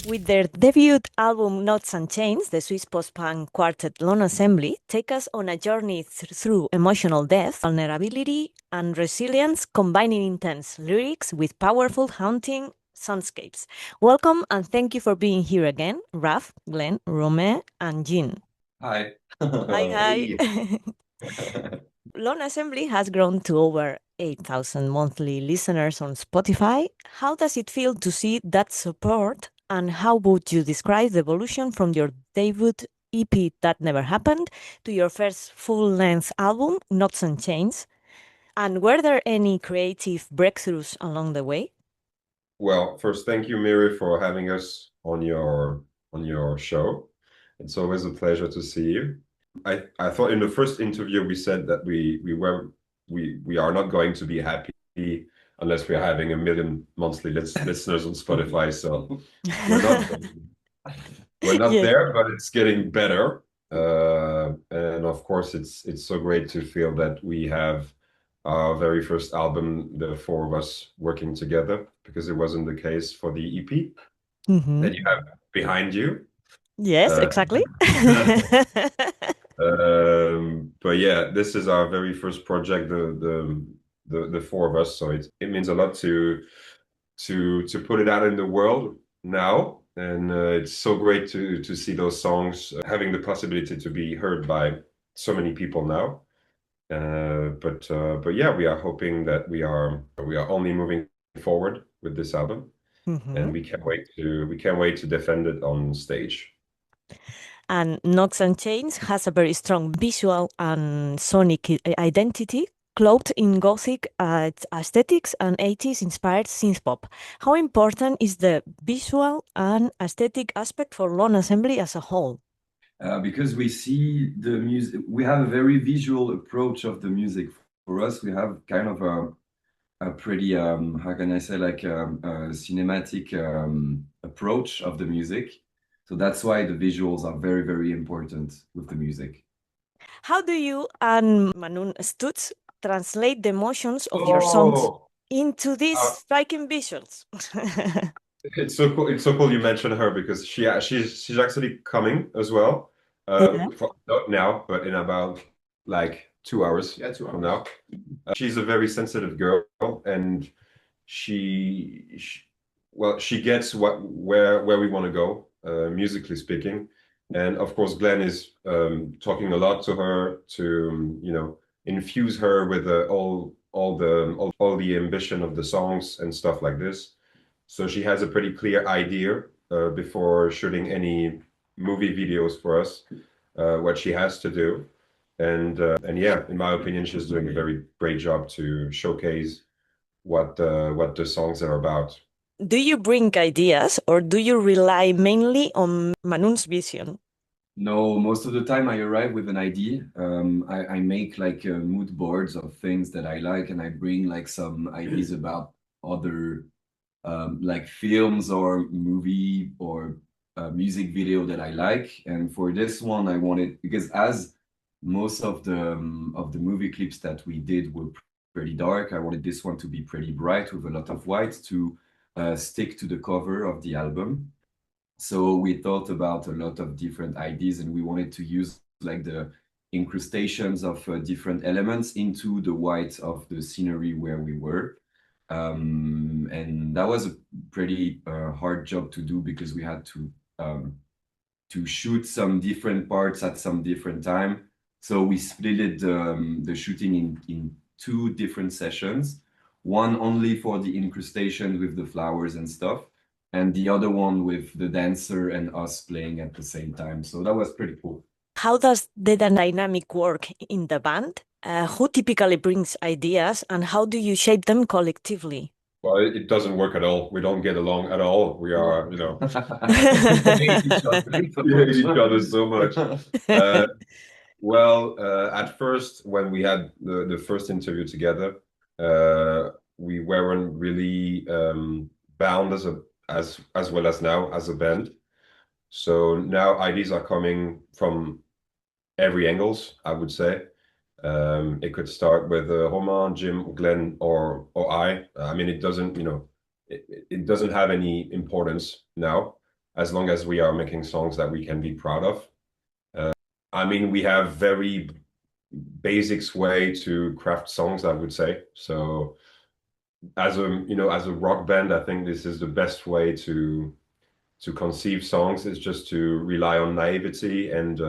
With their debut album Notes and Chains, the Swiss post-punk quartet Lone Assembly take us on a journey through emotional depth, vulnerability, and resilience, combining intense lyrics with powerful, haunting soundscapes. Welcome and thank you for being here again, Raf, Glenn, Rome, and Jean. Hi. Hi. Hey. Lone Assembly has grown to over 8,000 monthly listeners on Spotify. How does it feel to see that support? And how would you describe the evolution from your debut EP That Never Happened to your first full-length album, Knots and Chains? And were there any creative breakthroughs along the way? Well, first, thank you, Miri, for having us on your show. It's always a pleasure to see you. I thought in the first interview we said that we are not going to be happy unless we're having 1 million monthly listeners on Spotify. So we're not we're not Yeah. there, but it's getting better. And of course, it's so great to feel that we have our very first album, the four of us working together, because it wasn't the case for the EP that you have behind you. Yes, Uh, exactly. but yeah, this is our very first project, the four of us. So it means a lot to put it out in the world now, and it's so great to see those songs having the possibility to be heard by so many people now. But yeah, we are hoping that we are only moving forward with this album, and we can't wait to defend it on stage. And Knots and Chains has a very strong visual and sonic identity, clothed in gothic aesthetics and 80s inspired synth-pop. How important is the visual and aesthetic aspect for Lone Assembly as a whole? Because we see the music, we have a very visual approach of the music. For us, we have kind of a pretty, how can I say, like a cinematic approach of the music. So that's why the visuals are very, very important with the music. How do you and Manun Stutz translate the emotions of your songs Oh, into these uh, striking visuals? it's so cool. It's so cool you mentioned her because she's actually coming as well. Yeah. Not now, but in about like 2 hours. Yeah, 2 hours from now. She's a very sensitive girl, and she well, she gets where we want to go, musically speaking. And of course, Glenn is talking a lot to her to infuse her with all the ambition of the songs and stuff like this. So she has a pretty clear idea before shooting any movie videos for us, what she has to do. And yeah, in my opinion, she's doing a very great job to showcase what the songs are about. Do you bring ideas or do you rely mainly on Manun's vision? No, most of the time I arrive with an idea. I make like mood boards of things that I like, and I bring like some ideas about other like films or movie or music video that I like. And for this one, I wanted, because as most of the movie clips that we did were pretty dark, I wanted this one to be pretty bright with a lot of white to stick to the cover of the album. So we thought about a lot of different ideas, and we wanted to use like the incrustations of different elements into the white of the scenery where we were. And that was a pretty hard job to do because we had to shoot some different parts at some different time. So we split it, the shooting in two different sessions, one only for the incrustation with the flowers and stuff, and the other one with the dancer and us playing at the same time. So that was pretty cool. How does the dynamic work in the band? Who typically brings ideas and how do you shape them collectively? Well, it doesn't work at all. We don't get along at all. We are, Hate each other so we hate much. each other so much. Well, at first, when we had the first interview together, we weren't really bound as well as now as a band. So now ideas are coming from every angles, I would say. It could start with Romain, Jim, Glenn, or I. I mean, it doesn't have any importance now. as long as we are making songs that we can be proud of. I mean, we have very basics way to craft songs, I would say. So as a rock band, I think this is the best way to conceive songs, is just to rely on naivety and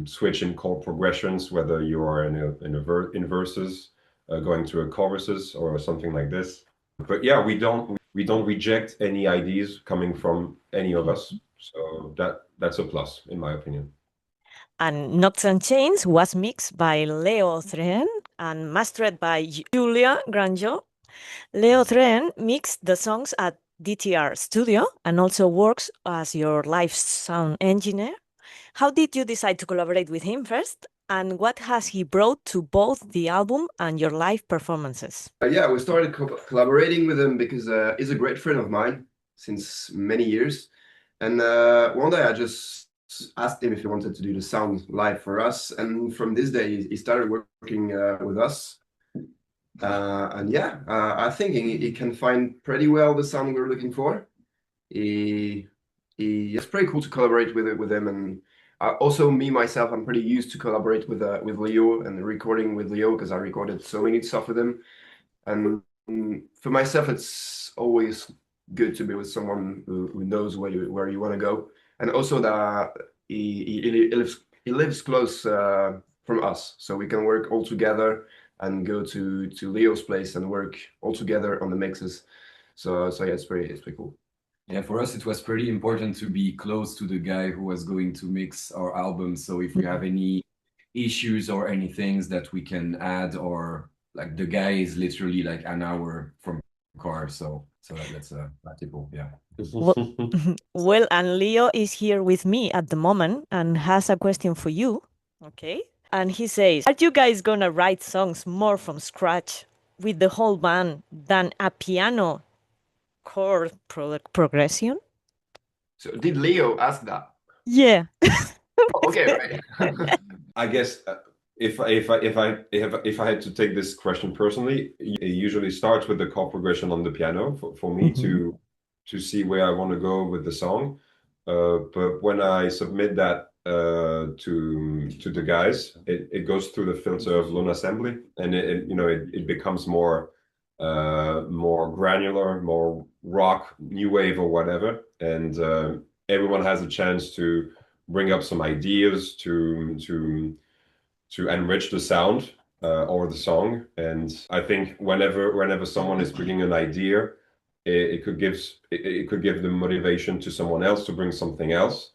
switch in chord progressions, whether you are in verses, going to a choruses or something like this. But yeah, we don't reject any ideas coming from any of us. So that's a plus, in my opinion. And Knots and Chains was mixed by Leo Thren and mastered by Julia Granjo. Leo Thren mixed the songs at DTR Studio and also works as your live sound engineer. How did you decide to collaborate with him first? And what has he brought to both the album and your live performances? Yeah, we started collaborating with him because he's a great friend of mine since many years. And one day I just asked him if he wanted to do the sound live for us. And from this day, he started working with us. And yeah, I think he can find pretty well the sound we're looking for. It's pretty cool to collaborate with him. And also me, myself, I'm pretty used to collaborate with Leo and recording with Leo because I recorded so many stuff with him. And for myself, it's always good to be with someone who knows where you want to go, and also that he lives close from us, so we can work all together and go to Leo's place and work all together on the mixes. So yeah, it's pretty cool. Yeah, for us it was pretty important to be close to the guy who was going to mix our album. So if we have any issues or any things that we can add, or like the guy is literally like an hour from car, so that's practical. Yeah. Well, and Leo is here with me at the moment and has a question for you. Okay. And he says, are you guys gonna write songs more from scratch with the whole band than a piano chord progression? So did Leo ask that? Yeah. Okay, right. I guess if I had to take this question personally, it usually starts with the chord progression on the piano for me to see where I want to go with the song. But when I submit that to the guys, it goes through the filter of assembly, and it becomes more granular, more rock, new wave, or whatever, and everyone has a chance to bring up some ideas to enrich the sound or the song. And I think whenever someone is bringing an idea, it could give the motivation to someone else to bring something else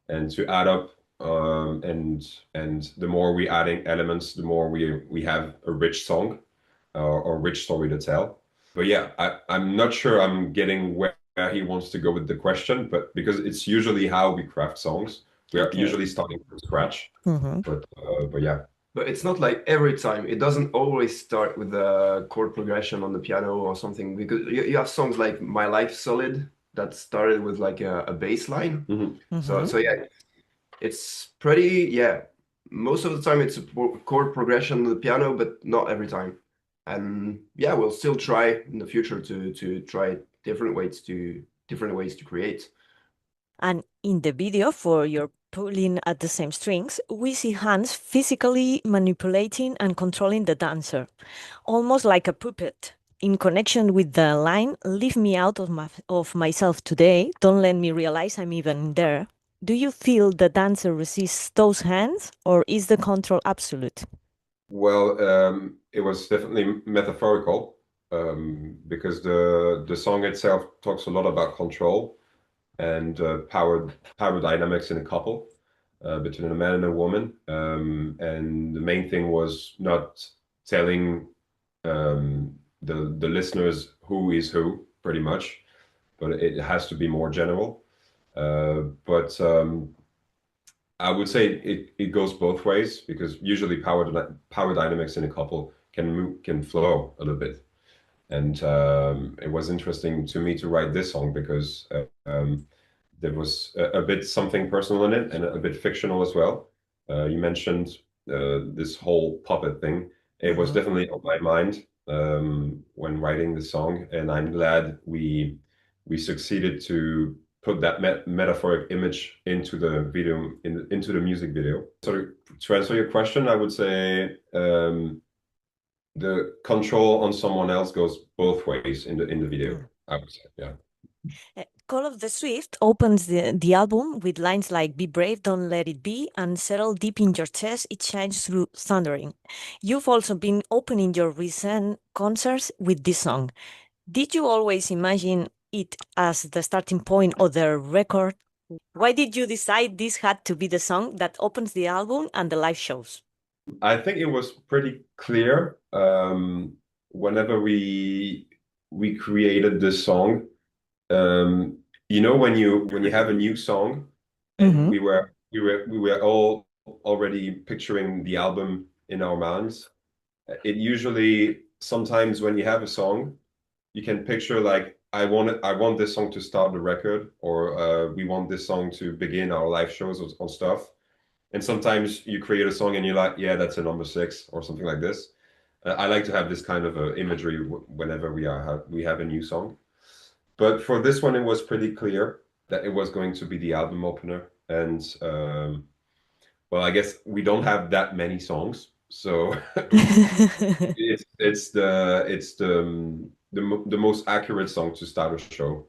and to add up. And the more we adding elements, the more we have a rich song or rich story to tell. But yeah, I'm not sure I'm getting where he wants to go with the question, but because it's usually how we craft songs. We are usually starting from scratch. But yeah. But it's not like every time. It doesn't always start with the chord progression on the piano or something, because you have songs like My Life Solid that started with like a bass line. So yeah, it's pretty, yeah. Most of the time it's a chord progression on the piano, but not every time. And yeah, we'll still try in the future to try different ways to create. And in the video for your pulling at the same strings, we see hands physically manipulating and controlling the dancer, almost like a puppet. In connection with the line, leave me out of myself today, don't let me realize I'm even there. Do you feel the dancer resists those hands, or is the control absolute? Well, it was definitely metaphorical, because the song itself talks a lot about control and power dynamics in a couple, between a man and a woman. And the main thing was not telling the listeners who is who, pretty much, but it has to be more general. But I would say it goes both ways, because usually power dynamics in a couple can flow a little bit. And it was interesting to me to write this song because there was a bit something personal in it and a bit fictional as well. You mentioned this whole puppet thing. It was definitely on my mind when writing the song, and I'm glad we succeeded to put that metaphoric image into the video, into the music video. So to answer your question, I would say the control on someone else goes both ways in the video. I would say, yeah. Call of the Swift opens the album with lines like "Be brave, don't let it be," and "Settle deep in your chest, it shines through thundering." You've also been opening your recent concerts with this song. Did you always imagine it as the starting point of the record? Why did you decide this had to be the song that opens the album and the live shows? I think it was pretty clear whenever we created this song. You know, when you have a new song, Mhm. we were all already picturing the album in our minds. It usually sometimes when you have a song, you can picture like I want this song to start the record, or we want this song to begin our live shows or stuff. And sometimes you create a song and you're like, yeah, that's a number 6 or something like this. I like to have this kind of imagery whenever we have a new song. But for this one, it was pretty clear that it was going to be the album opener. And well, I guess we don't have that many songs, so it's the most accurate song to start a show,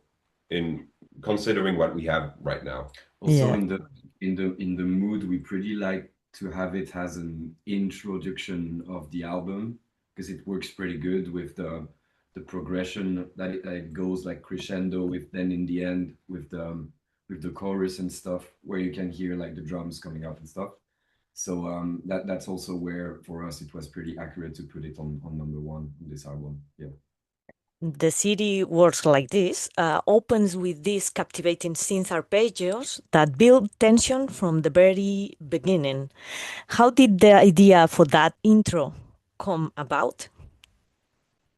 in considering what we have right now. Also, Yeah. in the mood, we pretty like to have it as an introduction of the album, because it works pretty good with the progression that it goes like crescendo with, then in the end with the chorus and stuff, where you can hear like the drums coming out and stuff. So that's also where for us it was pretty accurate to put it on number 1 in this album. Yeah. The CD works like this, opens with these captivating synth arpeggios that build tension from the very beginning. How did the idea for that intro come about?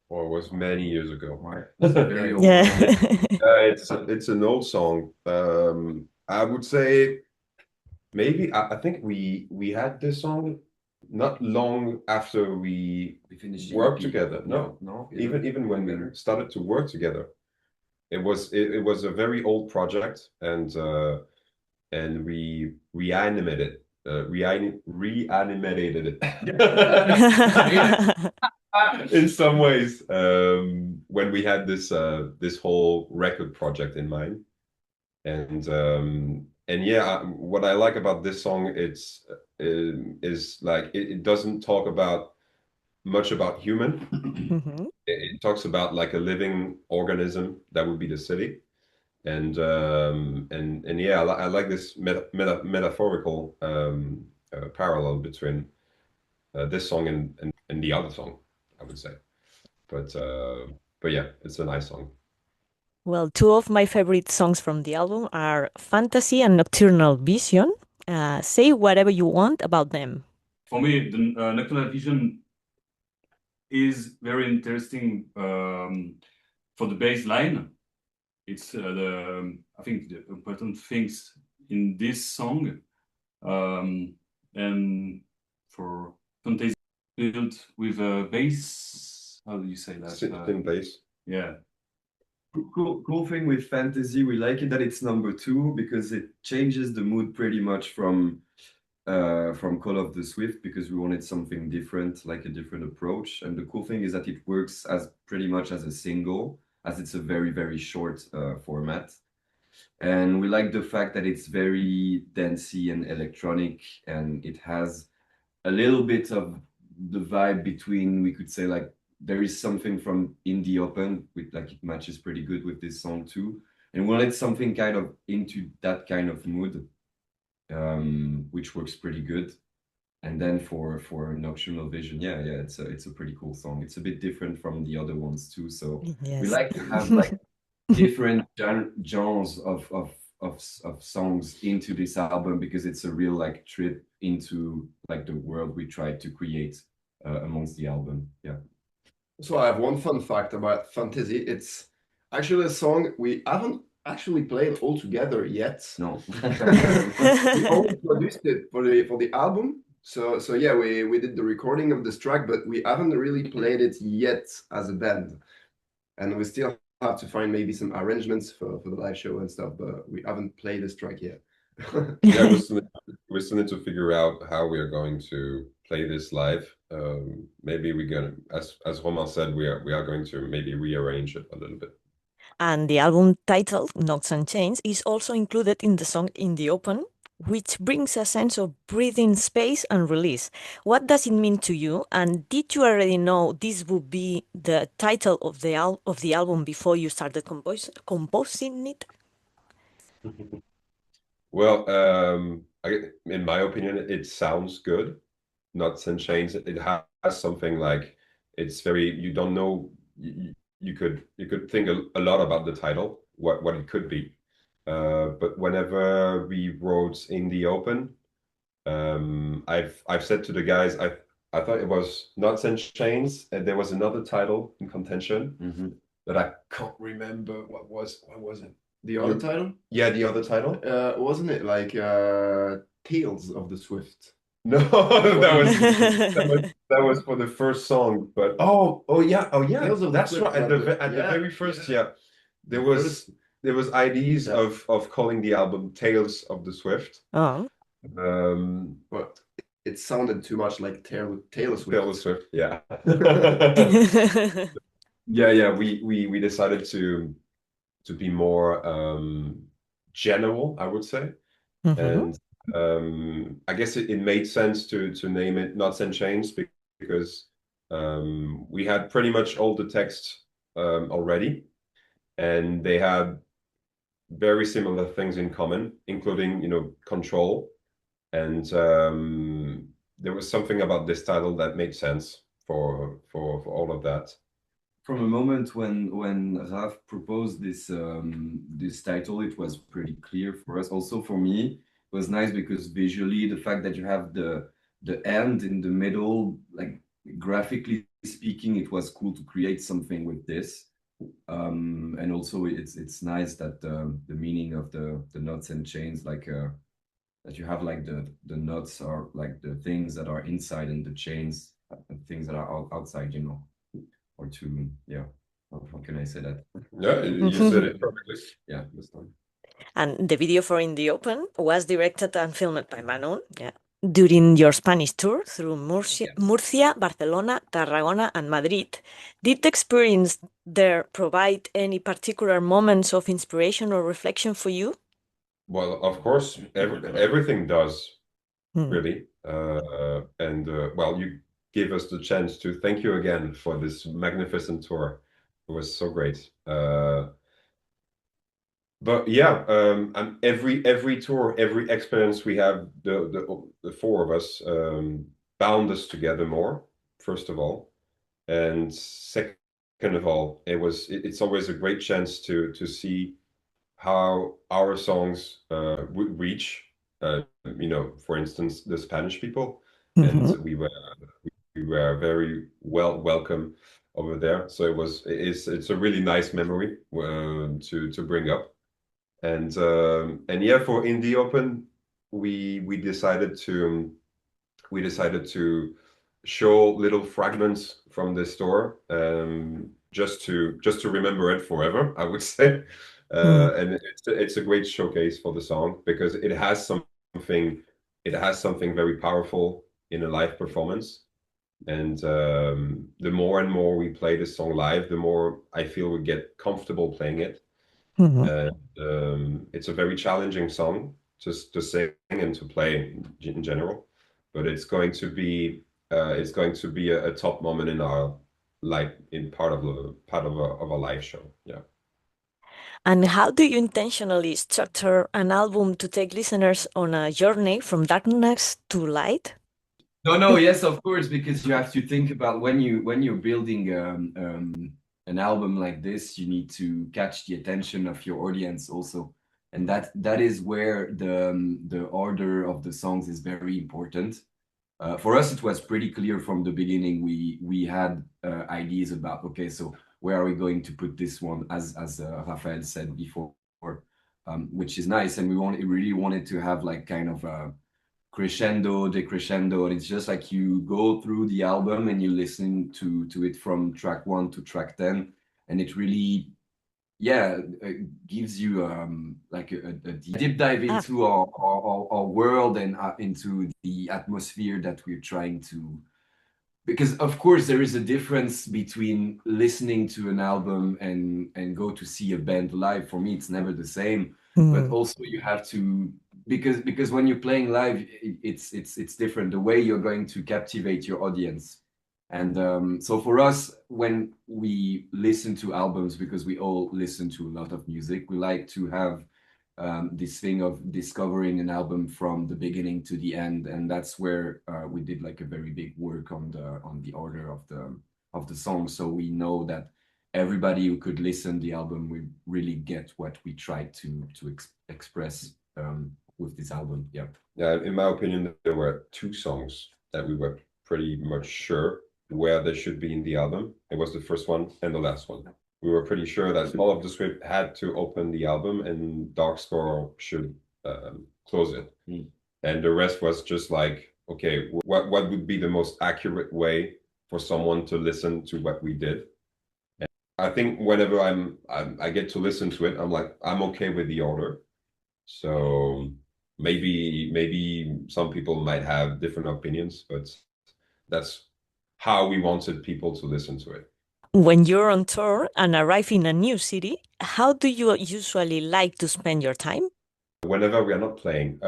Or it was many years ago. Right. It's a very old Yeah. song. It's an old song. I would say maybe I think we had this song not long after we finished worked EP. together. No, No, even when we started to work together. It was a very old project, and we reanimated it in some ways when we had this whole record project in mind. And yeah, what I like about this song, is like it doesn't talk about much about human. Mhm. It talks about like a living organism that would be the city. And yeah, I like this metaphorical parallel between this song and the other song, I would say. But yeah, it's a nice song. Well, two of my favorite songs from the album are Fantasy and Nocturnal Vision. Say whatever you want about them. For me, the Nocturnal Vision is very interesting for the bass line. It's I think the important things in this song, and for Fantasy built with a bass. How do you say that? Thin bass. Yeah. Cool thing with Fantasy, we like it that it's number 2, because it changes the mood pretty much from Call of the Swift, because we wanted something different, like a different approach. And the cool thing is that it works as pretty much as a single, as it's a very, very short format. And we like the fact that it's very dancey and electronic, and it has a little bit of the vibe between, we could say, like, there is something from Indie Open, with like it matches pretty good with this song too. And we wanted something kind of into that kind of mood, which works pretty good. And then for Nocturnal Vision, yeah, it's a pretty cool song. It's a bit different from the other ones too. So Yes. we like to have like different genres of songs into this album, because it's a real like trip into like the world we tried to create amongst the album. Yeah. So I have one fun fact about Fantasy. It's actually a song we haven't actually played all together yet. No. We only produced it for the album. So yeah, we did the recording of this track, but we haven't really played it yet as a band. And we still have to find maybe some arrangements for the live show and stuff, but we haven't played this track yet. Yeah, we still need to figure out how we are going to play this live. Maybe we're gonna, as Romain said, we are going to maybe rearrange it a little bit. And the album title, Knots and Chains, is also included in the song In the Open, which brings a sense of breathing space and release. What does it mean to you? And did you already know this would be the title of the album before you started composing it? Well, in my opinion, it sounds good. Knots and Chains. It has something like, it's very, you don't know, you could think a lot about the title, what it could be. But whenever we wrote In the Open, I've said to the guys, I thought it was Knots and Chains, and there was another title in contention that I can't remember. What was it? The other title? Yeah, the other title. Wasn't it like Tales of the Swift? No, that was for the first song. But oh yeah, that's right. At the very first, there was ideas of calling the album Tales of the Swift. Oh. But it sounded too much like Taylor Swift. Taylor Swift, yeah. Yeah. We decided to be more general, I would say. And I guess it made sense to name it Knots and Chains because we had pretty much all the text already, and they had very similar things in common, including, control. And there was something about this title that made sense for all of that. From a moment when Raf proposed this this title, it was pretty clear for us. Also for me, it was nice because visually, the fact that you have the end in the middle, like graphically speaking, it was cool to create something with this. And also, it's nice that the meaning of the knots and chains, like that you have like the knots are like the things that are inside, and the chains and things that are outside, or to, how can I say that? Yeah, you said it perfectly. Yeah, this time. And the video for In the Open was directed and filmed by Manon. Yeah. During your Spanish tour through Murcia, Barcelona, Tarragona, and Madrid, did the experience there provide any particular moments of inspiration or reflection for you? Well, of course, everything does, really. And well, you gave us the chance to thank you again for this magnificent tour. It was so great. But yeah, and every tour, every experience we have, the four of us bound us together more, first of all, and second of all, it's always a great chance to see how our songs would reach, for instance, the Spanish people, and we were very welcome over there. So it's a really nice memory to bring up. And yeah, for In the Open, we decided to show little fragments from this tour, just to remember it forever, I would say. And it's a great showcase for the song because it has something very powerful in a live performance. And the more and more we play this song live, the more I feel we get comfortable playing it. It's a very challenging song to sing and to play in general, but it's going to be a top moment in our part of a live show. Yeah. And how do you intentionally structure an album to take listeners on a journey from darkness to light? No, yes, of course, because you have to think about when you're building an album like this, you need to catch the attention of your audience also, and that is where the order of the songs is very important. For us, it was pretty clear from the beginning. We had ideas about, okay, so where are we going to put this one, as Raphael said before, which is nice, and we really wanted to have like kind of a crescendo, decrescendo, and it's just like you go through the album and you listen to it from track 1 to track 10, and it really yeah, gives you like a deep dive into our world and into the atmosphere that we're trying to. Because of course there is a difference between listening to an album and go to see a band live. For me, it's never the same. But also you have to, because when you're playing live, it's different. The way you're going to captivate your audience. And so for us, when we listen to albums, because we all listen to a lot of music, we like to have this thing of discovering an album from the beginning to the end, and that's where we did like a very big work on the order of the songs, so we know that everybody who could listen the album will really get what we tried to express with this album. Yeah. Yeah, in my opinion, there were two songs that we were pretty much sure where they should be in the album. It was the first one and the last one. We were pretty sure that All of the Swift had to open the album and Dark Score should close it. And the rest was just like, okay, what would be the most accurate way for someone to listen to what we did? And I think whenever I get to listen to it, I'm like, I'm okay with the order. So maybe some people might have different opinions, but that's how we wanted people to listen to it. When you're on tour and arrive in a new city, how do you usually like to spend your time? Whenever we are not playing,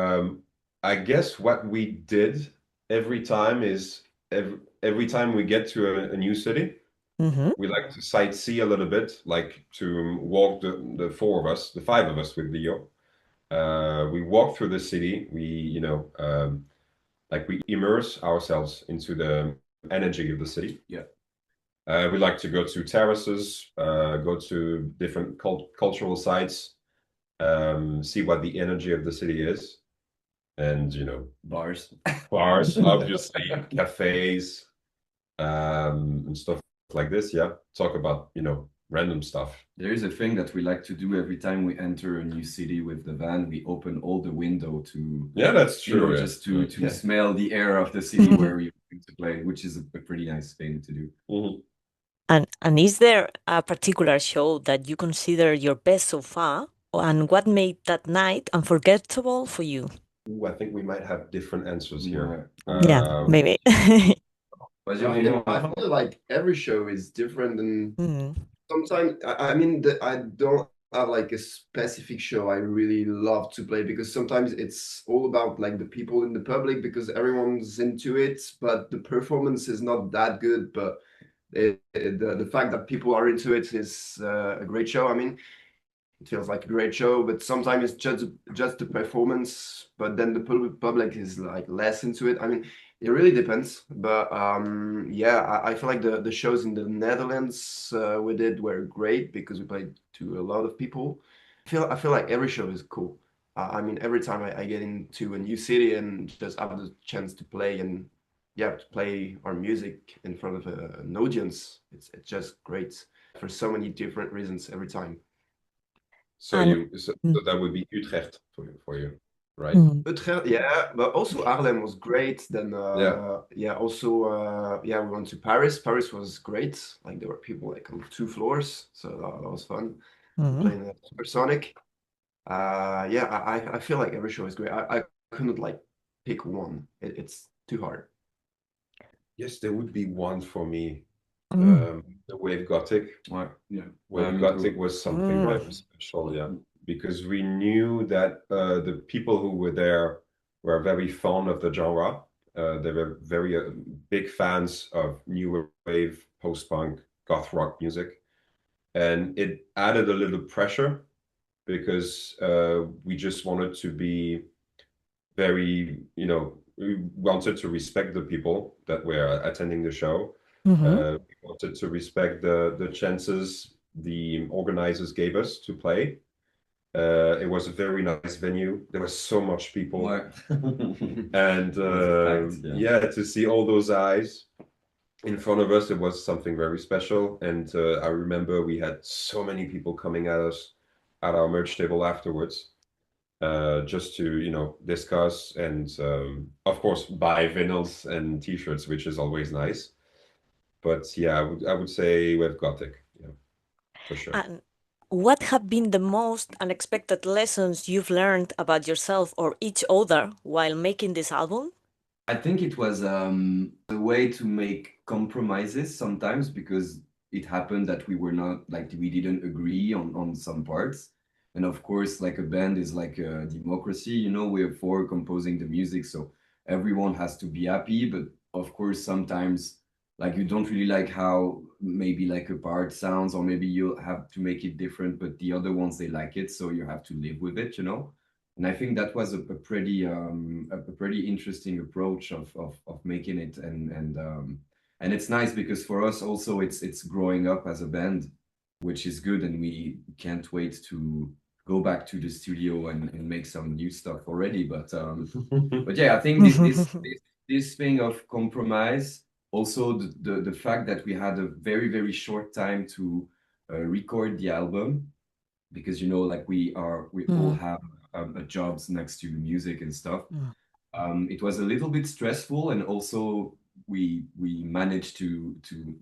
I guess what we did every time is every time we get to a new city, we like to sightsee a little bit, like to walk the four of us, the five of us with Leo. We walk through the city. We like we immerse ourselves into the energy of the city. Yeah. We like to go to terraces, go to different cultural sites, see what the energy of the city is, and Bars, obviously, cafes, and stuff like this. Yeah, talk about random stuff. There is a thing that we like to do every time we enter a new city with the van. We open all the window to that's true. Just to smell the air of the city where we're going to play, which is a pretty nice thing to do. And is there a particular show that you consider your best so far? And what made that night unforgettable for you? Ooh, I think we might have different answers here. Yeah, maybe. I feel like every show is different, and sometimes I mean I don't have like a specific show I really love to play, because sometimes it's all about like the people in the public, because everyone's into it, but the performance is not that good. But the fact that people are into it is a great show. I mean, it feels like a great show, but sometimes it's just the performance, but then the public is like less into it. I mean, it really depends. But yeah, I feel like the shows in the Netherlands we did were great, because we played to a lot of people. I feel like every show is cool. I mean, every time I get into a new city and just have the chance to play, and yeah, to play our music in front of an audience, it's just great for so many different reasons every time. So that would be Utrecht for you, right? Utrecht, yeah, but also Arnhem was great. Then also we went to Paris. Paris was great. Like there were people like on 2 floors, so that was fun. Playing the Supersonic. I feel like every show is great. I couldn't like pick one. It's too hard. Yes, there would be one for me. The Wave Gothic. Wave Gothic was something very special, yeah, because we knew that the people who were there were very fond of the genre. They were very big fans of new wave, post-punk, goth rock music, and it added a little pressure, because we just wanted to be very, we wanted to respect the people that were attending the show. We wanted to respect the chances the organizers gave us to play. It was a very nice venue. There was so much people. And to see all those eyes in front of us, it was something very special. And I remember we had so many people coming at us at our merch table afterwards, just to discuss and of course buy vinyls and t-shirts, which is always nice. But yeah, I would say Wave Gothic, yeah, for sure. what have been the most unexpected lessons you've learned about yourself or each other while making this album? I think it was a way to make compromises sometimes, because it happened that we were not like we didn't agree on some parts. And of course, like a band is like a democracy, you know, we're for composing the music, so everyone has to be happy. But of course, sometimes like you don't really like how maybe like a part sounds, or maybe you have to make it different, but the other ones they like it, so you have to live with it, you know. And I think that was a pretty interesting approach of making it, and it's nice because for us also it's growing up as a band, which is good, and we can't wait to go back to the studio and make some new stuff already. But yeah, I think this thing of compromise, also the fact that we had a very short time to record the album, because you know, like we all have jobs next to music and stuff. It was a little bit stressful, and also we managed to to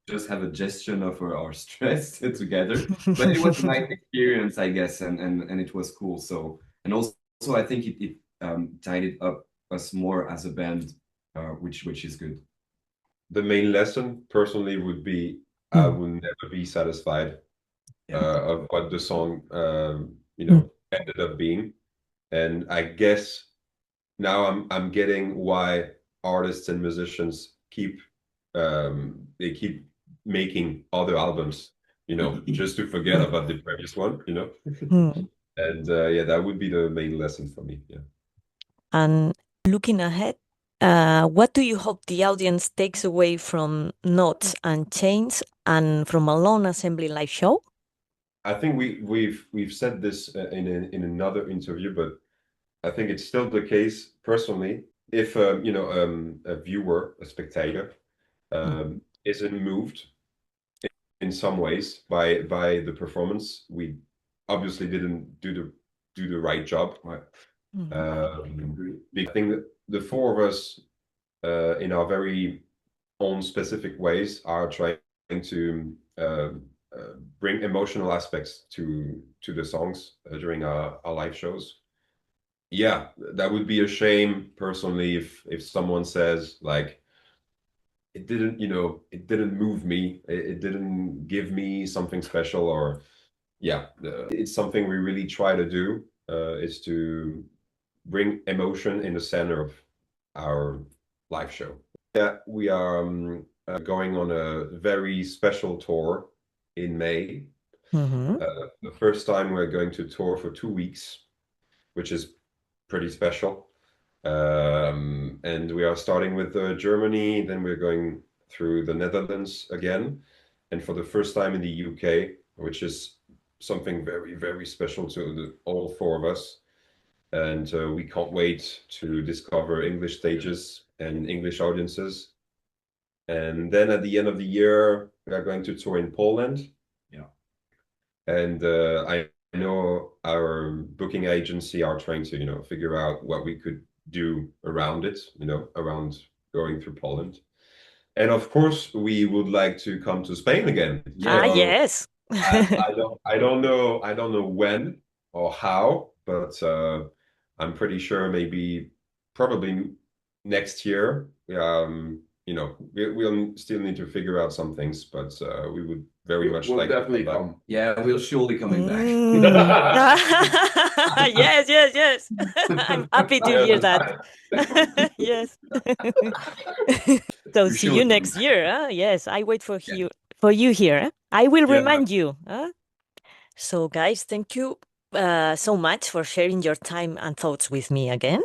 just have a gestion of our stress together. But it was a nice experience, I guess, and it was cool. So, and also I think it tied it up us more as a band, which is good. The main lesson personally would be I will never be satisfied of what the song ended up being. And I guess now I'm getting why artists and musicians keep making other albums, just to forget about the previous one, And yeah, that would be the main lesson for me. Yeah. And looking ahead, what do you hope the audience takes away from Notes and Chains and from a Lone Assembly live show? I think we've said this in another interview, but I think it's still the case personally. If a viewer, a spectator, isn't moved in some ways by the performance, we obviously didn't do the right job. Right. I think that the four of us, in our very own specific ways, are trying to bring emotional aspects to the songs during our live shows. Yeah, that would be a shame personally if someone says like it didn't move me, it didn't give me something special, or it's something we really try to do, is to bring emotion in the center of our live show. Yeah, we are going on a very special tour in May. The first time we're going to tour for 2 weeks, which is pretty special. And we are starting with Germany, then we're going through the Netherlands again, and for the first time in the UK, which is something very special to all four of us. And we can't wait to discover English stages and English audiences. And then at the end of the year, we are going to tour in Poland. Yeah. And I know our booking agency are trying to, figure out what we could do around it, around going through Poland. And of course, we would like to come to Spain again. Yes. I don't know when or how, but I'm pretty sure probably next year. We'll still need to figure out some things, but we would very much we'll like definitely to come come. Yeah, we'll surely coming back. Yes. I'm happy to hear that. Yes. So see you next year. Huh? Yes, I wait for you here. Huh? I will remind you. Huh? So guys, thank you so much for sharing your time and thoughts with me again.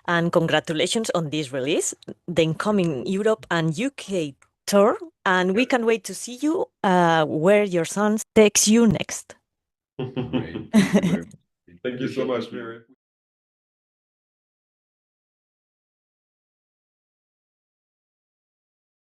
And congratulations on this release, the incoming Europe and UK tour. And we can wait to see you where your son takes you next. Thank you so much, Miri.